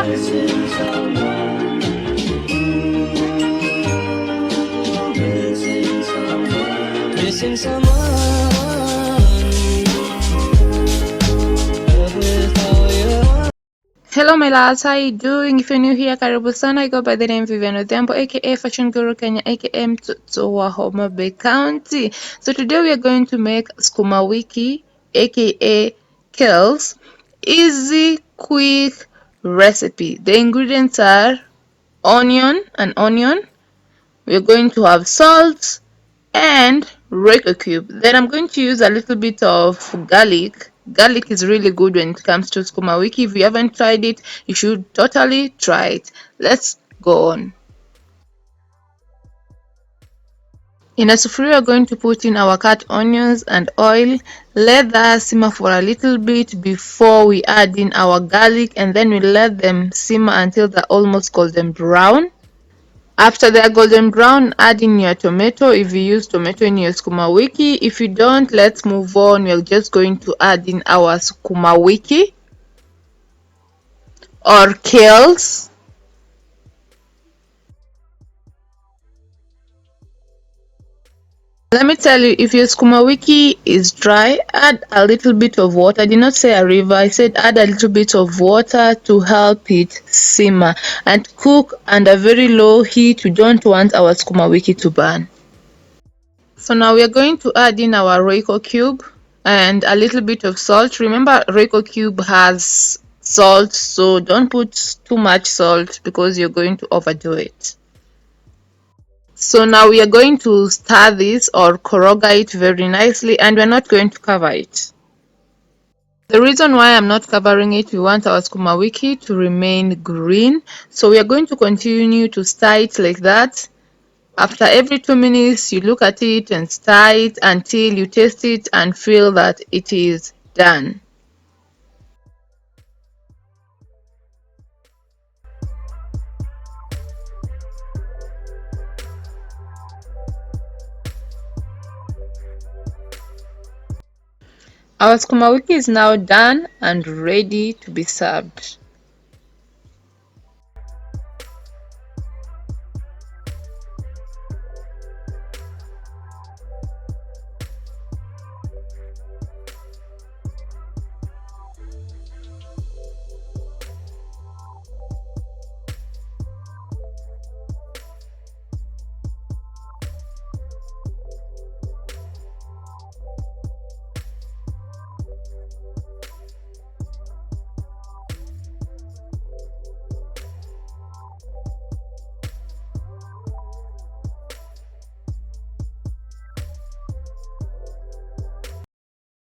Missing someone without you. Hello my loves, how you doing? If you're new here, karibu sana. I go by the name Vivian Odhiambo, aka Fashion Guru Kenya, aka mtoto wa Homa Bay County. So today we are going to make SukumaWiki, aka Kales, easy, quick recipe. The ingredients are an onion. We're going to have salt and Royco cube. Then I'm going to use a little bit of garlic. Garlic is really good when it comes to SukumaWiki. If you haven't tried it, you should totally try it. Let's go on. In a sufuria, we're going to put in our cut onions and oil. Let that simmer for a little bit before we add in our garlic, and then we let them simmer until they're almost golden brown. After they are golden brown, add in your tomato if you use tomato in your SukumaWiki. If you don't, let's move on. We're just going to add in our SukumaWiki or kales. Let me tell you, if your SukumaWiki is dry, add a little bit of water. I did not say a river, I said add a little bit of water to help it simmer and cook under very low heat. We don't want our SukumaWiki to burn. So now we are going to add in our Royco cube and a little bit of salt. Remember, Royco cube has salt, so don't put too much salt because you're going to overdo it. So now we are going to stir this or koroga it very nicely, and we're not going to cover it. The reason why I'm not covering it, we want our SukumaWiki to remain green. So we are going to continue to stir it like that. After every 2 minutes, you look at it and stir it until you taste it and feel that it is done. Our SukumaWiki is now done and ready to be served.